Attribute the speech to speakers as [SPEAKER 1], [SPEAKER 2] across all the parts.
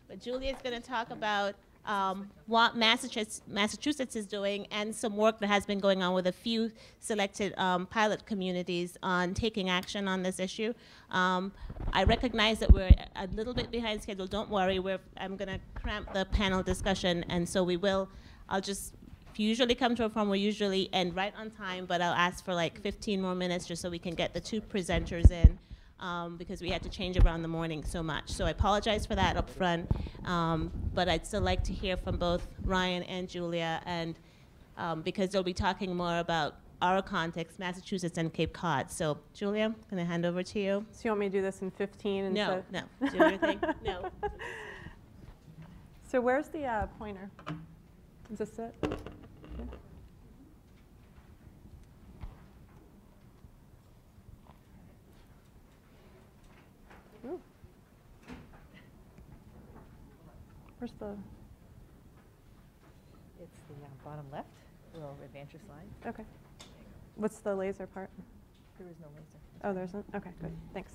[SPEAKER 1] But Julia is going to talk about what Massachusetts is doing and some work that has been going on with a few selected pilot communities on taking action on this issue. I recognize that we're a little bit behind schedule. Don't worry, I'm going to cramp the panel discussion, and so I'll just, if you usually come to a forum, we usually end right on time, but I'll ask for like 15 more minutes just so we can get the two presenters in. Because we had to change around the morning so much. So I apologize for that up front, but I'd still like to hear from both Ryan and Julia, and because they'll be talking more about our context, Massachusetts and Cape Cod. So Julia, I'm going to hand over to you.
[SPEAKER 2] So you want me to do this in 15?
[SPEAKER 1] No. Do your thing. No.
[SPEAKER 2] So where's the pointer? Is this it? Yeah. Ooh. Where's the?
[SPEAKER 3] It's the bottom left. We'll advance your slide.
[SPEAKER 2] Okay. What's the laser part?
[SPEAKER 3] There is no laser.
[SPEAKER 2] Oh, there isn't? Okay, good. Thanks.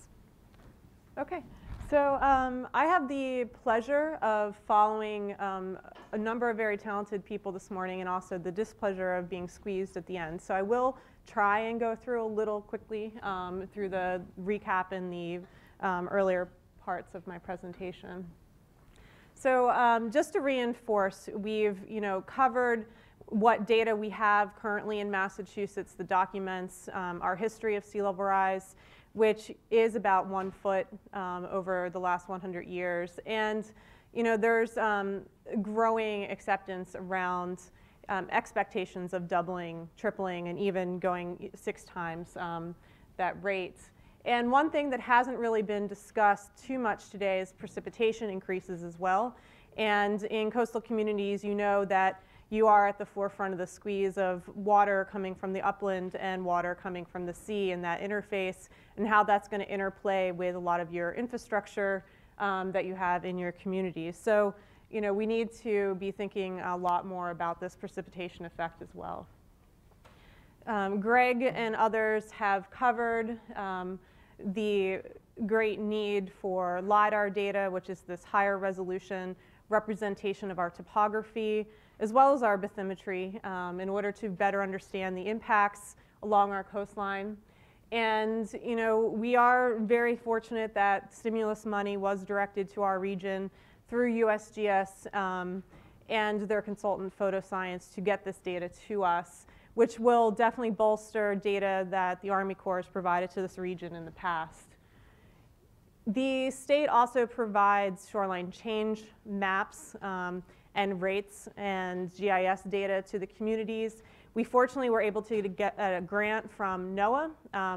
[SPEAKER 2] Okay. So I have the pleasure of following a number of very talented people this morning, and also the displeasure of being squeezed at the end. So I will try and go through a little quickly through the recap and the earlier parts of my presentation. So just to reinforce, we've covered what data we have currently in Massachusetts, the documents, our history of sea level rise, which is about 1 foot over the last 100 years. And there's growing acceptance around expectations of doubling, tripling, and even going 6 times that rate. And one thing that hasn't really been discussed too much today is precipitation increases as well. And in coastal communities, you know that you are at the forefront of the squeeze of water coming from the upland and water coming from the sea, and that interface, and how that's going to interplay with a lot of your infrastructure that you have in your communities. So we need to be thinking a lot more about this precipitation effect as well. Greg and others have covered the great need for LiDAR data, which is this higher resolution representation of our topography, as well as our bathymetry, in order to better understand the impacts along our coastline. And we are very fortunate that stimulus money was directed to our region through USGS and their consultant Photoscience to get this data to us, which will definitely bolster data that the Army Corps has provided to this region in the past. The state also provides shoreline change maps and rates and GIS data to the communities. We fortunately were able to get a grant from NOAA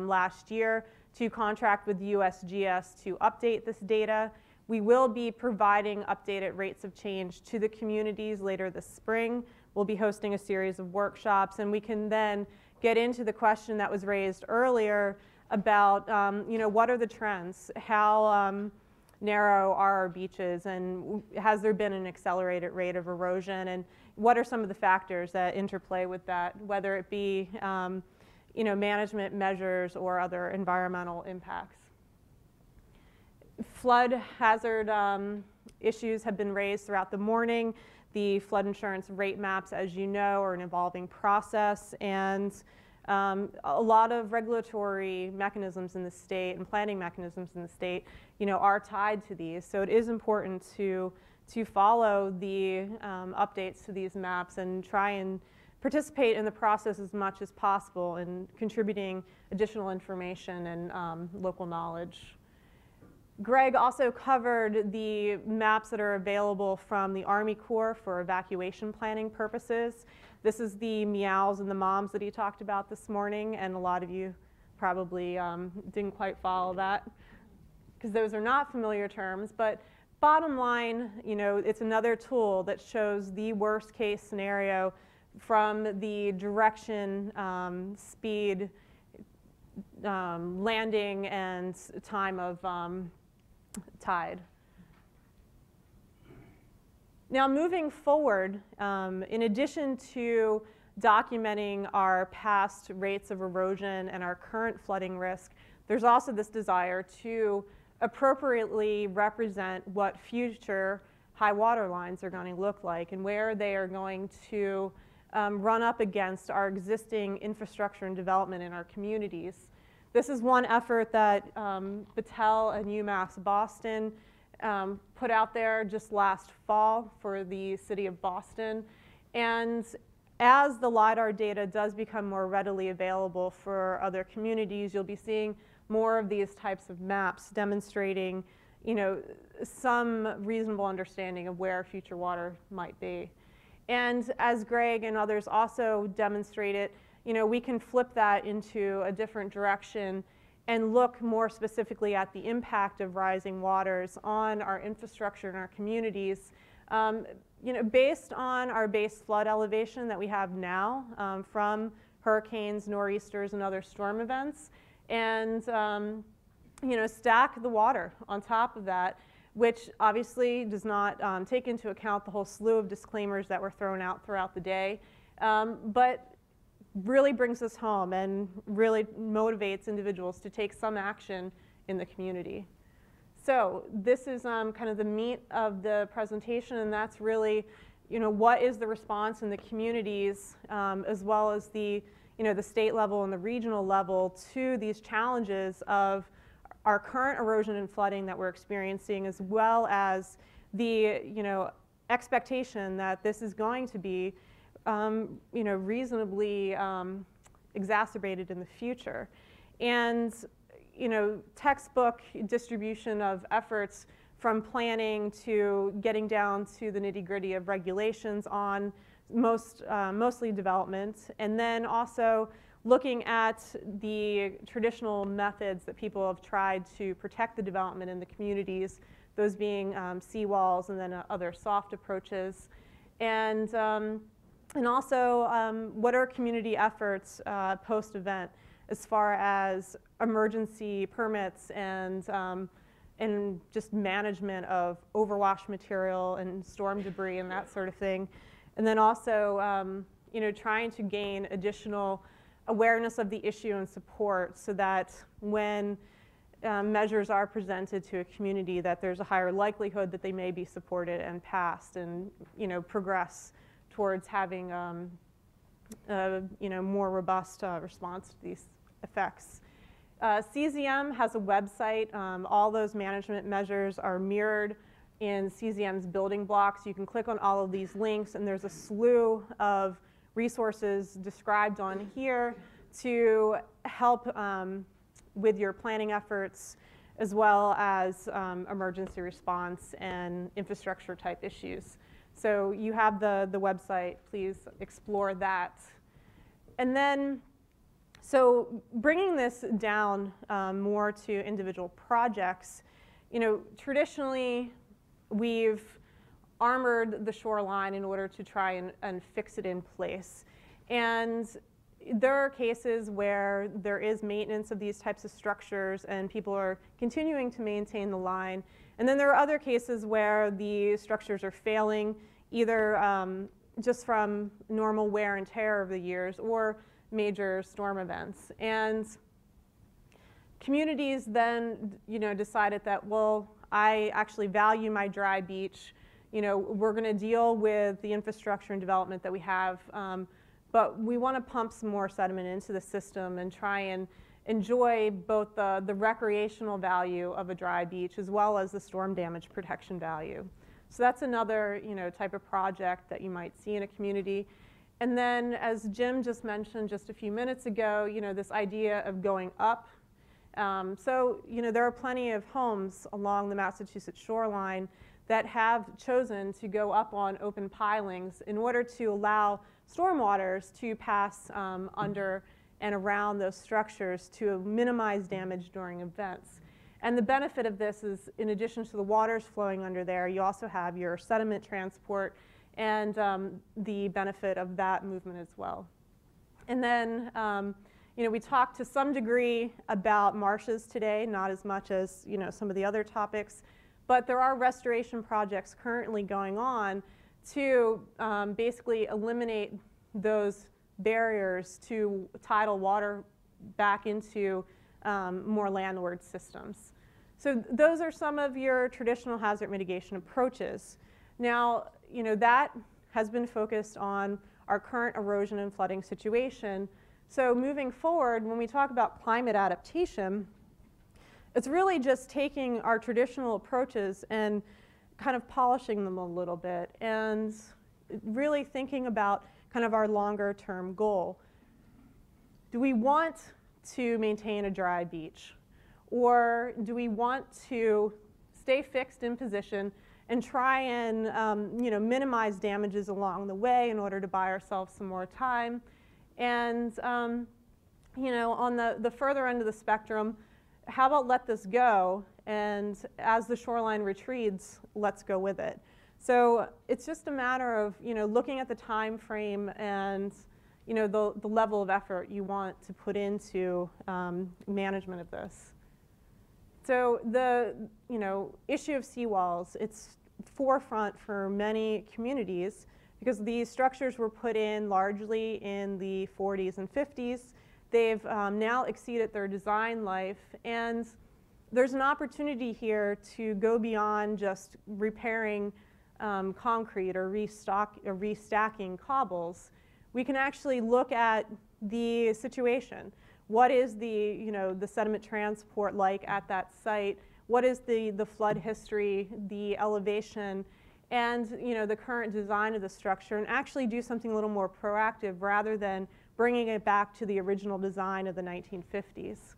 [SPEAKER 2] last year to contract with USGS to update this data. We will be providing updated rates of change to the communities later this spring. We'll be hosting a series of workshops, and we can then get into the question that was raised earlier about what are the trends? How narrow are our beaches, and has there been an accelerated rate of erosion, and what are some of the factors that interplay with that, whether it be management measures or other environmental impacts. Flood hazard issues have been raised throughout the morning. The flood insurance rate maps, as you know, are an evolving process, and a lot of regulatory mechanisms in the state and planning mechanisms in the state, are tied to these. So it is important to follow the updates to these maps and try and participate in the process as much as possible in contributing additional information and local knowledge. Greg also covered the maps that are available from the Army Corps for evacuation planning purposes. This is the meows and the moms that he talked about this morning, and a lot of you probably didn't quite follow that because those are not familiar terms. But bottom line, it's another tool that shows the worst case scenario from the direction, speed, landing, and time of tide. Now, moving forward, in addition to documenting our past rates of erosion and our current flooding risk, there's also this desire to appropriately represent what future high water lines are going to look like and where they are going to run up against our existing infrastructure and development in our communities. This is one effort that Battelle and Mapst Boston put out there just last fall for the city of Boston. And as the LiDAR data does become more readily available for other communities, you'll be seeing more of these types of maps demonstrating, some reasonable understanding of where future water might be. And as Greg and others also demonstrated, we can flip that into a different direction and look more specifically at the impact of rising waters on our infrastructure and our communities. Based on our base flood elevation that we have now from hurricanes, nor'easters, and other storm events, and stack the water on top of that, which obviously does not take into account the whole slew of disclaimers that were thrown out throughout the day, but really brings us home and really motivates individuals to take some action in the community. So this is kind of the meat of the presentation, and that's really, what is the response in the communities as well as the, the state level and the regional level to these challenges of our current erosion and flooding that we're experiencing, as well as the, expectation that this is going to be, reasonably exacerbated in the future. And, textbook distribution of efforts from planning to getting down to the nitty-gritty of regulations on mostly development, and then also looking at the traditional methods that people have tried to protect the development in the communities, those being seawalls and then other soft approaches. And also, what are community efforts post-event as far as emergency permits and just management of overwash material and storm debris and that sort of thing. And then also, trying to gain additional awareness of the issue and support so that when measures are presented to a community, that there's a higher likelihood that they may be supported and passed and, progress towards having more robust response to these effects. CZM has a website. All those management measures are mirrored in CZM's building blocks. You can click on all of these links, and there's a slew of resources described on here to help with your planning efforts, as well as emergency response and infrastructure type issues. So you have the website, please explore that. And then, so bringing this down more to individual projects, traditionally we've armored the shoreline in order to try and fix it in place. And there are cases where there is maintenance of these types of structures and people are continuing to maintain the line. And then there are other cases where the structures are failing, either just from normal wear and tear of the years or major storm events. And communities then, decided that, well, I actually value my dry beach. We're going to deal with the infrastructure and development that we have, but we want to pump some more sediment into the system and try and enjoy both the recreational value of a dry beach as well as the storm damage protection value. So that's another, type of project that you might see in a community. And then, as Jim just mentioned just a few minutes ago, this idea of going up. So, there are plenty of homes along the Massachusetts shoreline that have chosen to go up on open pilings in order to allow stormwaters to pass under and around those structures to minimize damage during events. And the benefit of this is, in addition to the waters flowing under there, you also have your sediment transport and the benefit of that movement as well. And then, we talked to some degree about marshes today, not as much as, some of the other topics, but there are restoration projects currently going on to basically eliminate those barriers to tidal water back into more landward systems. So those are some of your traditional hazard mitigation approaches. Now, that has been focused on our current erosion and flooding situation. So moving forward, when we talk about climate adaptation, it's really just taking our traditional approaches and kind of polishing them a little bit and really thinking about kind of our longer term goal. Do we want to maintain a dry beach? Or do we want to stay fixed in position and try and minimize damages along the way in order to buy ourselves some more time? And on the further end of the spectrum, how about let this go, and as the shoreline retreats, let's go with it. So it's just a matter of looking at the time frame and the level of effort you want to put into management of this. So the issue of seawalls, it's forefront for many communities because these structures were put in largely in the 40s and 50s. They've now exceeded their design life, and there's an opportunity here to go beyond just repairing concrete or restacking cobbles. We can actually look at the situation. What is the sediment transport like at that site? What is the flood history, the elevation, and the current design of the structure, and actually do something a little more proactive rather than bringing it back to the original design of the 1950s.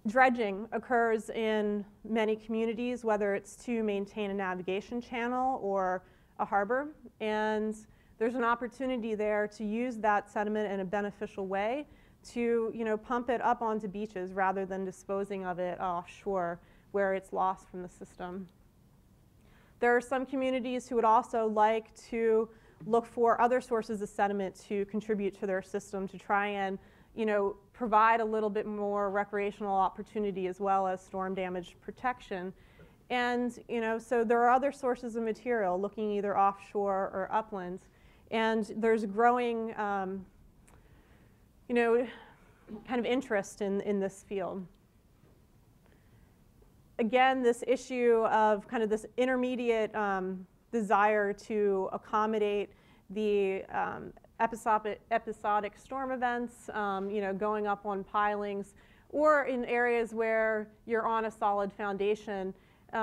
[SPEAKER 2] Dredging occurs in many communities, whether it's to maintain a navigation channel or a harbor, and there's an opportunity there to use that sediment in a beneficial way to pump it up onto beaches rather than disposing of it offshore where it's lost from the system. There are some communities who would also like to look for other sources of sediment to contribute to their system to try and provide a little bit more recreational opportunity as well as storm damage protection. And so there are other sources of material looking either offshore or upland. And there's growing kind of interest in this field. Again, this issue of kind of this intermediate desire to accommodate the episodic storm events, going up on pilings, or in areas where you're on a solid foundation,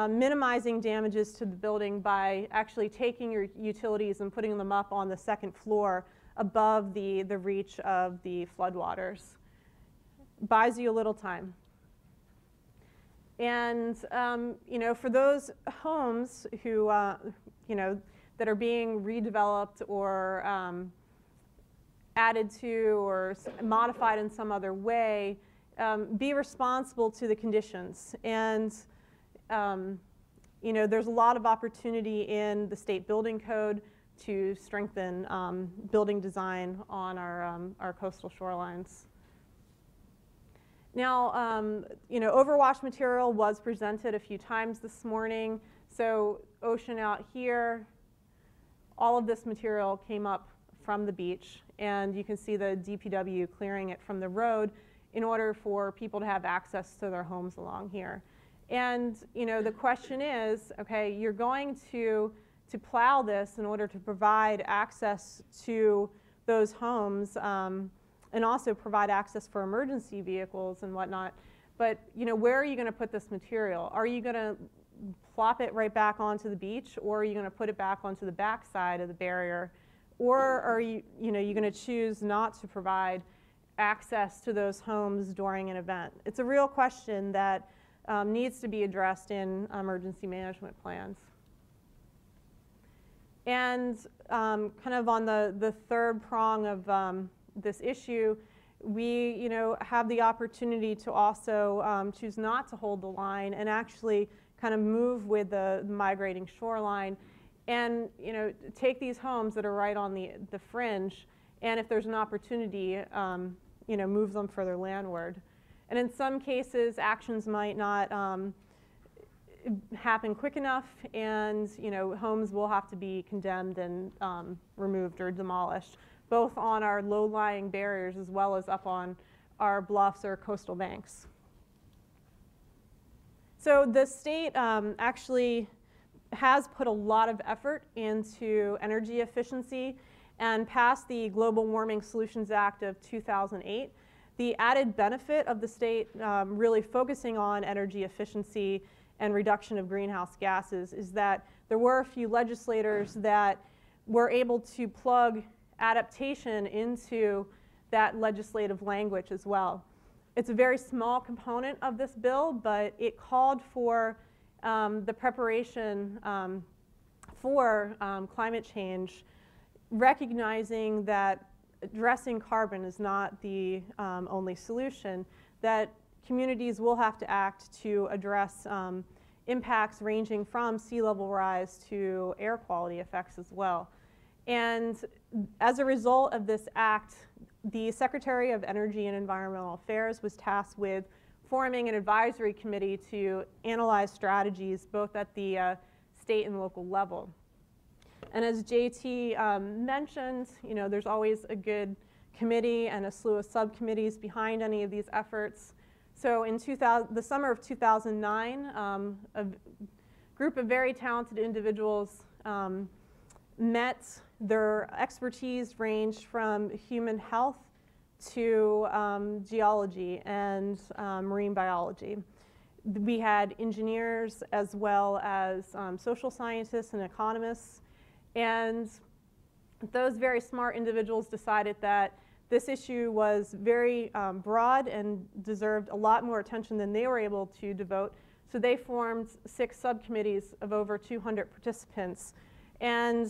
[SPEAKER 2] minimizing damages to the building by actually taking your utilities and putting them up on the second floor above the reach of the floodwaters. Buys you a little time. And for those homes who that are being redeveloped or added to or modified in some other way, be responsible to the conditions. And there's a lot of opportunity in the state building code to strengthen building design on our coastal shorelines. Now, overwash material was presented a few times this morning. So ocean out here, all of this material came up from the beach, and you can see the DPW clearing it from the road in order for people to have access to their homes along here. And the question is, okay, you're going to plow this in order to provide access to those homes and also provide access for emergency vehicles and whatnot. But where are you going to put this material? Are you going to plop it right back onto the beach, or are you going to put it back onto the back side of the barrier? Or are you going to choose not to provide access to those homes during an event? It's a real question that needs to be addressed in emergency management plans. And kind of on the third prong of this issue, we have the opportunity to also choose not to hold the line and actually kind of move with the migrating shoreline and take these homes that are right on the fringe, and if there's an opportunity, move them further landward. And in some cases, actions might not happen quick enough, and homes will have to be condemned and removed or demolished, both on our low-lying barriers as well as up on our bluffs or coastal banks. So the state actually has put a lot of effort into energy efficiency and passed the Global Warming Solutions Act of 2008. The added benefit of the state really focusing on energy efficiency and reduction of greenhouse gases is that there were a few legislators that were able to plug adaptation into that legislative language as well. It's a very small component of this bill, but it called for the preparation for climate change, recognizing that addressing carbon is not the only solution, that communities will have to act to address impacts ranging from sea level rise to air quality effects as well. And as a result of this act, the Secretary of Energy and Environmental Affairs was tasked with forming an advisory committee to analyze strategies both at the state and local level. And as JT mentioned, you know, there's always a good committee and a slew of subcommittees behind any of these efforts. So in the summer of 2009, a group of very talented individuals met. Their expertise ranged from human health to geology and marine biology. We had engineers as well as social scientists and economists. And those very smart individuals decided that this issue was very broad and deserved a lot more attention than they were able to devote. So they formed 6 subcommittees of over 200 participants. And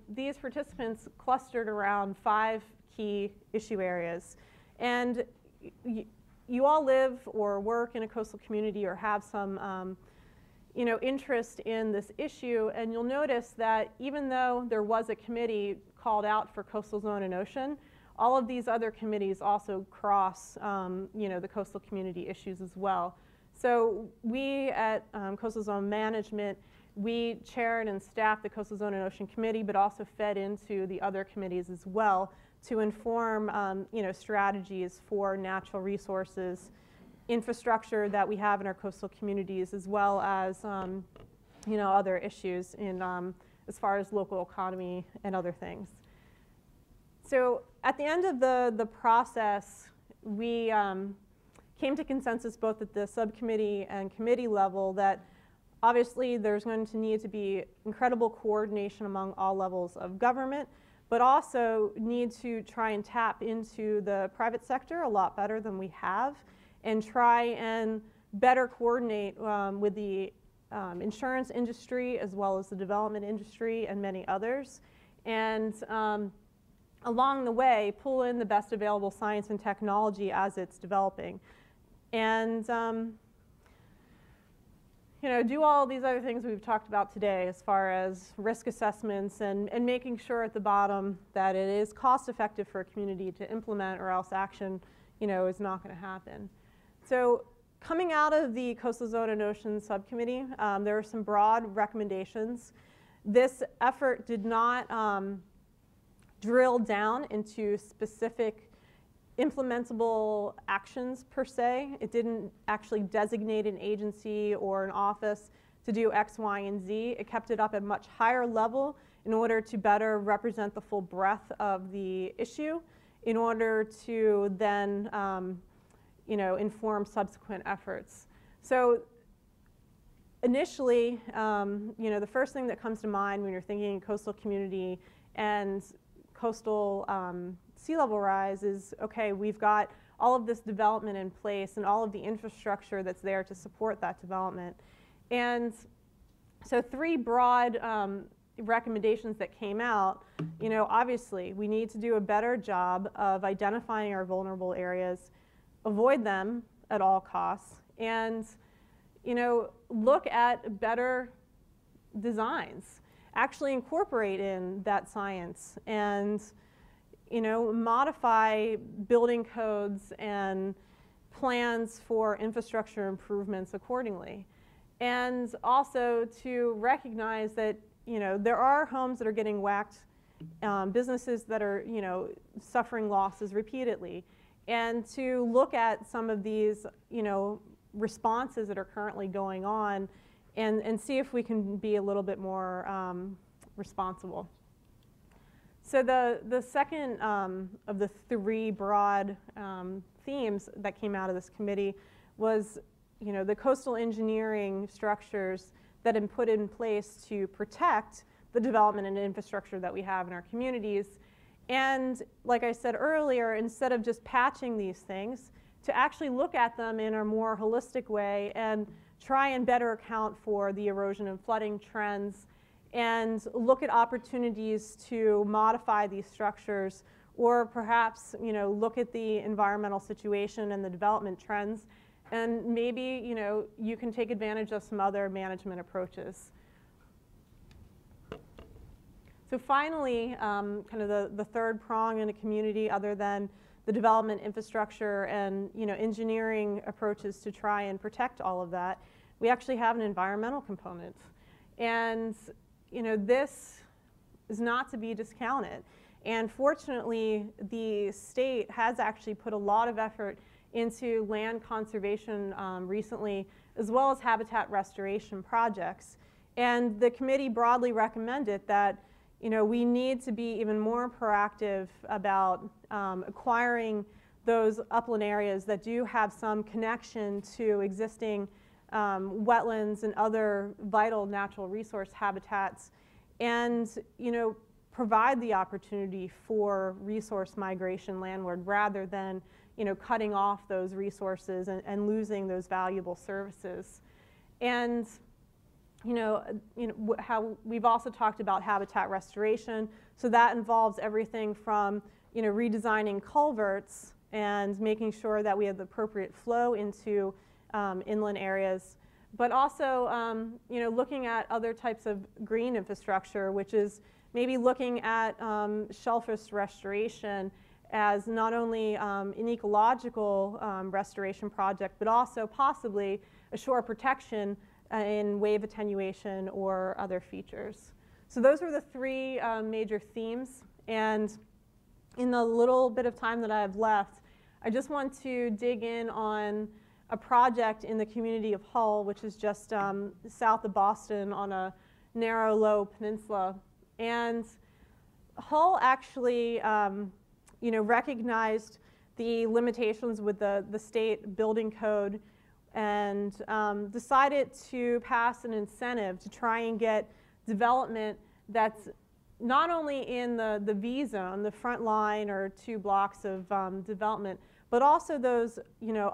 [SPEAKER 2] these participants clustered around 5 key issue areas. And you all live or work in a coastal community or have some you know, interest in this issue, and you'll notice that even though there was a committee called out for coastal zone and ocean, all of these other committees also cross you know, the coastal community issues as well. So we at Coastal Zone Management, we chaired and staffed the Coastal Zone and Ocean Committee, but also fed into the other committees as well to inform you know, strategies for natural resources, infrastructure that we have in our coastal communities, as well as you know, other issues in as far as local economy and other things. So at the end of the process, we came to consensus both at the subcommittee and committee level that obviously there's going to need to be incredible coordination among all levels of government, but also need to try and tap into the private sector a lot better than we have, and try and better coordinate with the insurance industry as well as the development industry and many others. And along the way, pull in the best available science and technology as it's developing. And you know, do all these other things we've talked about today as far as risk assessments and making sure at the bottom that it is cost effective for a community to implement, or else action, you know, is not going to happen. So coming out of the Coastal Zone and Ocean Subcommittee, there were some broad recommendations. This effort did not drill down into specific implementable actions per se. It didn't actually designate an agency or an office to do X, Y, and Z. It kept it up at a much higher level in order to better represent the full breadth of the issue, in order to then you know, inform subsequent efforts. So initially, you know, the first thing that comes to mind when you're thinking coastal community and coastal sea level rise is, okay, we've got all of this development in place and all of the infrastructure that's there to support that development. And so 3 broad recommendations that came out, you know, obviously we need to do a better job of identifying our vulnerable areas, avoid them at all costs, and, you know, look at better designs. Actually incorporate in that science and, you know, modify building codes and plans for infrastructure improvements accordingly. And also to recognize that, you know, there are homes that are getting whacked, businesses that are, you know, suffering losses repeatedly. And to look at some of these, you know, responses that are currently going on and see if we can be a little bit more responsible. So the second of the three broad themes that came out of this committee was, the coastal engineering structures that have been put in place to protect the development and infrastructure that we have in our communities. And like I said earlier, instead of just patching these things, to actually look at them in a more holistic way and try and better account for the erosion and flooding trends and look at opportunities to modify these structures, or perhaps look at the environmental situation and the development trends, and maybe you can take advantage of some other management approaches. So finally, kind of the third prong in a community, other than the development infrastructure and engineering approaches to try and protect all of that, we actually have an environmental component. And this is not to be discounted. And fortunately, the state has actually put a lot of effort into land conservation recently, as well as habitat restoration projects. And the committee broadly recommended that we need to be even more proactive about acquiring those upland areas that do have some connection to existing wetlands and other vital natural resource habitats, and provide the opportunity for resource migration landward rather than cutting off those resources and losing those valuable services. And how we've also talked about habitat restoration. So that involves everything from redesigning culverts and making sure that we have the appropriate flow into inland areas, but also looking at other types of green infrastructure, which is maybe looking at shellfish restoration as not only an ecological restoration project, but also possibly a shore protection in wave attenuation or other features. So those were the three major themes. And in the little bit of time that I have left, I just want to dig in on a project in the community of Hull, which is just south of Boston on a narrow, low peninsula. And Hull actually recognized the limitations with the state building code and decided to pass an incentive to try and get development that's not only in the V zone, the front line or 2 blocks of development, but also those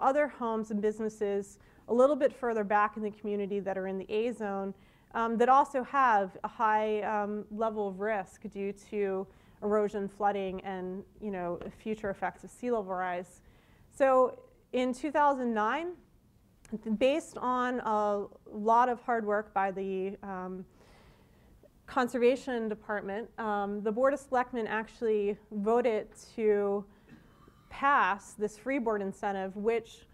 [SPEAKER 2] other homes and businesses a little bit further back in the community that are in the A zone that also have a high level of risk due to erosion, flooding, and future effects of sea level rise. So in 2009, based on a lot of hard work by the Conservation Department, the Board of Selectmen actually voted to pass this Freeboard incentive, which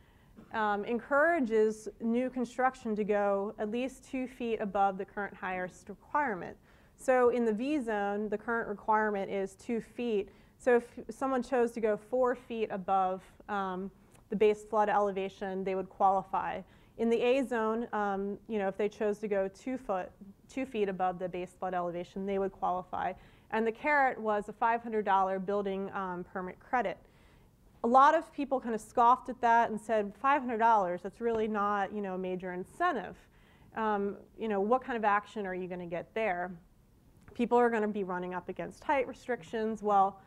[SPEAKER 2] encourages new construction to go at least 2 feet above the current highest requirement. So in the V zone, the current requirement is 2 feet. So if someone chose to go 4 feet above the base flood elevation, they would qualify. In the A zone, if they chose to go 2 feet above the base flood elevation, they would qualify. And the carrot was a $500 building permit credit. A lot of people kind of scoffed at that and said, $500, that's really not a major incentive. What kind of action are you going to get there? People are going to be running up against height restrictions. Well,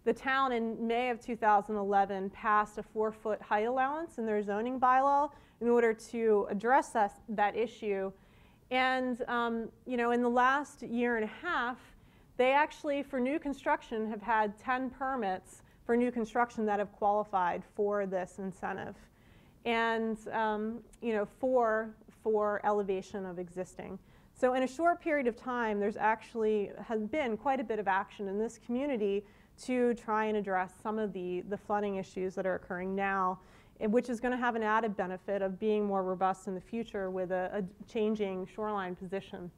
[SPEAKER 2] the town in May of 2011 passed a 4-foot height allowance in their zoning bylaw in order to address that issue. And in the last year and a half, they actually, for new construction, have had 10 permits for new construction that have qualified for this incentive, and for elevation of existing. So in a short period of time, there's actually has been quite a bit of action in this community to try and address some of the flooding issues that are occurring now, which is going to have an added benefit of being more robust in the future with a changing shoreline position.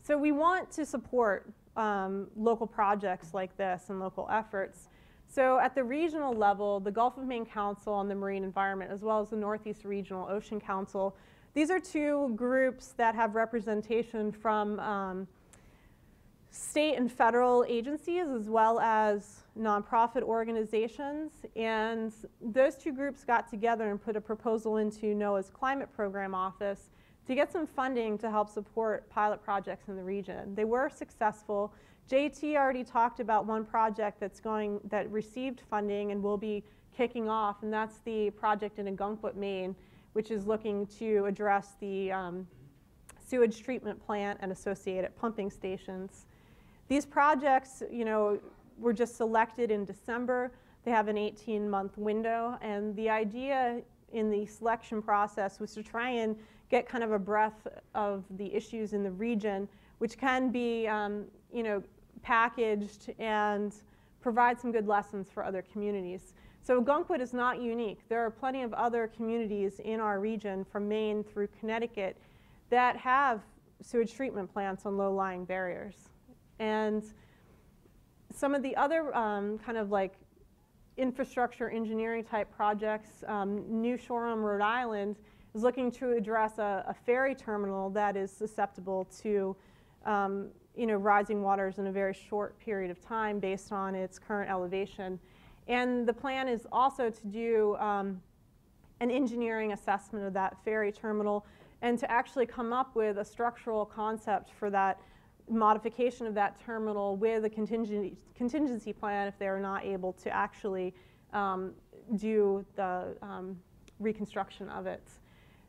[SPEAKER 2] So we want to support local projects like this and local efforts. So at the regional level, the Gulf of Maine Council on the Marine Environment, as well as the Northeast Regional Ocean Council, these are two groups that have representation from state and federal agencies as well as nonprofit organizations. And those two groups got together and put a proposal into NOAA's Climate Program Office to get some funding to help support pilot projects in the region. They were successful. JT already talked about one project that received funding and will be kicking off, and that's the project in Ogunquit, Maine, which is looking to address the sewage treatment plant and associated pumping stations. These projects, were just selected in December. They have an 18-month window, and the idea in the selection process was to try and get kind of a breadth of the issues in the region, which can be, packaged and provide some good lessons for other communities. So Ogunquit is not unique. There are plenty of other communities in our region, from Maine through Connecticut, that have sewage treatment plants on low-lying barriers. And some of the other kind of like infrastructure engineering type projects, New Shoreline, Rhode Island, is looking to address a ferry terminal that is susceptible to rising waters in a very short period of time based on its current elevation. And the plan is also to do an engineering assessment of that ferry terminal and to actually come up with a structural concept for that modification of that terminal with a contingency plan if they are not able to actually do the reconstruction of it.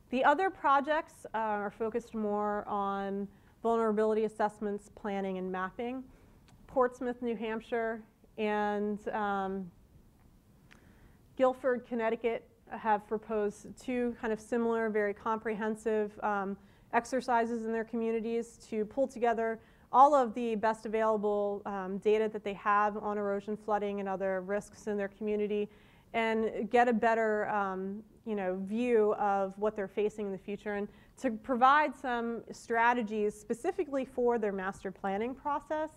[SPEAKER 2] The other projects are focused more on vulnerability assessments, planning, and mapping. Portsmouth, New Hampshire, and Guilford, Connecticut have proposed two kind of similar, very comprehensive exercises in their communities to pull together all of the best available data that they have on erosion, flooding, and other risks in their community, and get a better view of what they're facing in the future, and to provide some strategies specifically for their master planning process.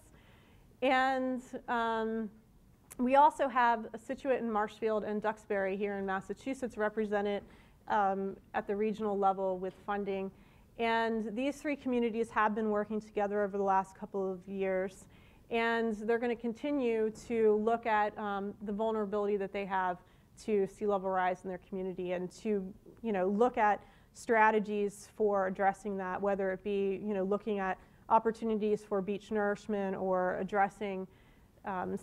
[SPEAKER 2] And we also have Situate and Marshfield and Duxbury here in Massachusetts represented at the regional level with funding. And these three communities have been working together over the last couple of years. And they're going to continue to look at the vulnerability that they have to sea level rise in their community, and to look at strategies for addressing that, whether it be looking at opportunities for beach nourishment or addressing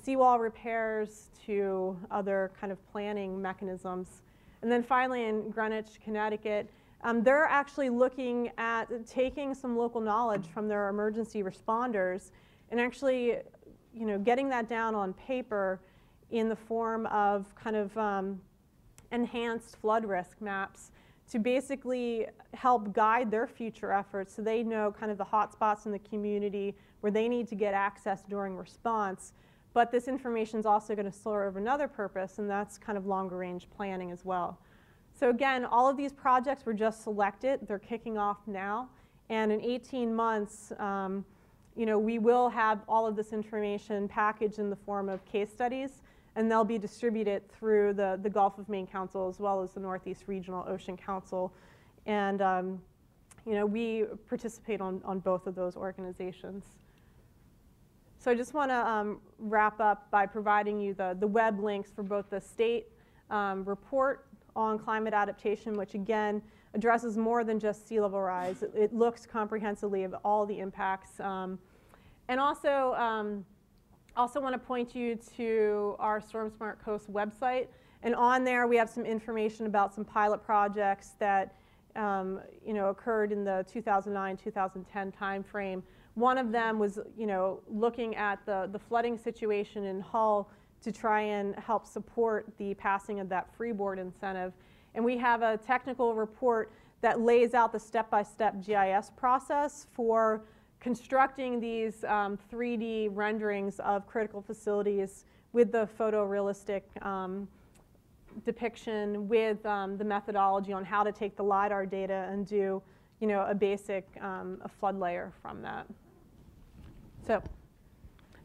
[SPEAKER 2] seawall repairs to other kind of planning mechanisms. And then finally in Greenwich, Connecticut, they're actually looking at taking some local knowledge from their emergency responders and actually getting that down on paper in the form of kind of enhanced flood risk maps to basically help guide their future efforts so they know kind of the hot spots in the community where they need to get access during response. But this information is also going to serve another purpose, and that's kind of longer range planning as well. So again, all of these projects were just selected. They're kicking off now. And in 18 months, we will have all of this information packaged in the form of case studies, and they'll be distributed through the Gulf of Maine Council as well as the Northeast Regional Ocean Council. And we participate on both of those organizations. So I just want to wrap up by providing you the web links for both the state report on climate adaptation, which again addresses more than just sea level rise. It looks comprehensively at all the impacts. And also want to point you to our Storm Smart Coast website. And on there we have some information about some pilot projects that occurred in the 2009-2010 timeframe. One of them was looking at the flooding situation in Hull to try and help support the passing of that freeboard incentive. And we have a technical report that lays out the step-by-step GIS process for constructing these 3D renderings of critical facilities with the photorealistic depiction, with the methodology on how to take the LiDAR data and do a basic a flood layer from that. So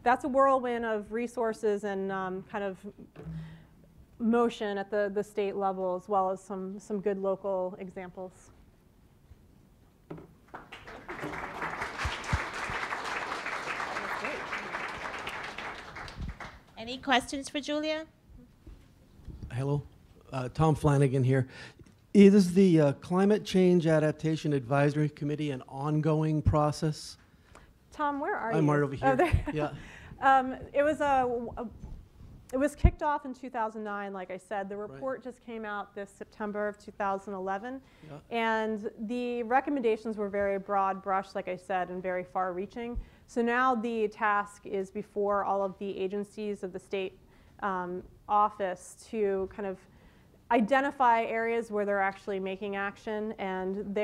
[SPEAKER 2] that's a whirlwind of resources and kind of motion at the state level, as well as some good local examples.
[SPEAKER 1] Any questions for Julia?
[SPEAKER 4] Hello, Tom Flanagan here. Is the Climate Change Adaptation Advisory Committee an ongoing process?
[SPEAKER 2] Tom, where are you?
[SPEAKER 4] I'm right over here.
[SPEAKER 2] Oh, there.
[SPEAKER 4] Yeah.
[SPEAKER 2] It was kicked off in 2009, like I said. The report just came out this September of 2011.
[SPEAKER 4] Yeah.
[SPEAKER 2] And the recommendations were very broad brush, like I said, and very far reaching. So now the task is before all of the agencies of the state office to kind of identify areas where they're actually making action, and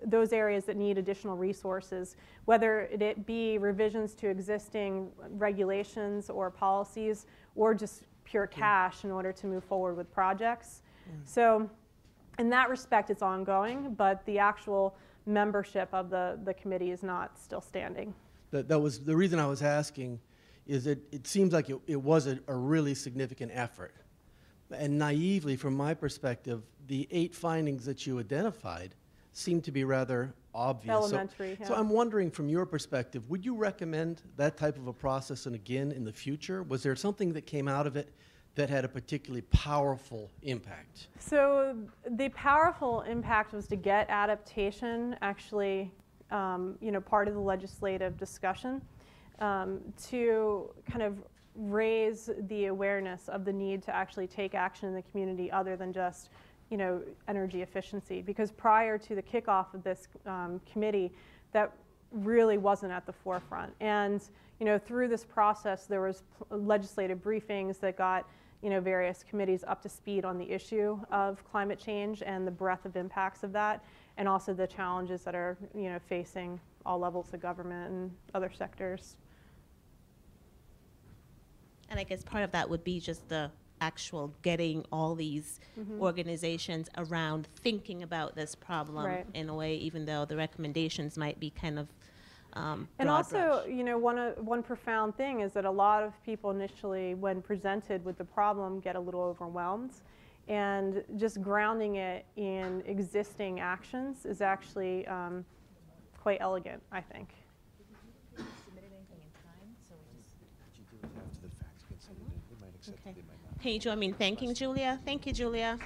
[SPEAKER 2] those areas that need additional resources, whether it be revisions to existing regulations or policies, or just pure cash in order to move forward with projects. So in that respect, it's ongoing, but the actual membership of the committee is not still standing.
[SPEAKER 4] That was the reason I was asking, is it seems like it was a really significant effort. And naively, from my perspective, the 8 findings that you identified seem to be rather obvious.
[SPEAKER 2] Elementary,
[SPEAKER 4] So I'm wondering, from your perspective, would you recommend that type of a process and again in the future? Was there something that came out of it that had a particularly powerful impact?
[SPEAKER 2] So the powerful impact was to get adaptation actually part of the legislative discussion, to kind of raise the awareness of the need to actually take action in the community other than just energy efficiency, because prior to the kickoff of this committee, that really wasn't at the forefront. And through this process, there was legislative briefings that got various committees up to speed on the issue of climate change and the breadth of impacts of that, and also the challenges that are facing all levels of government and other sectors.
[SPEAKER 1] And I guess part of that would be just the actual getting all these organizations around thinking about this problem in a way, even though the recommendations might be kind of
[SPEAKER 2] and also, one profound thing is that a lot of people initially, when presented with the problem, get a little overwhelmed. And just grounding it in existing actions is actually quite elegant, I think.
[SPEAKER 1] Can you join me in thanking Julia? Thank you, Julia.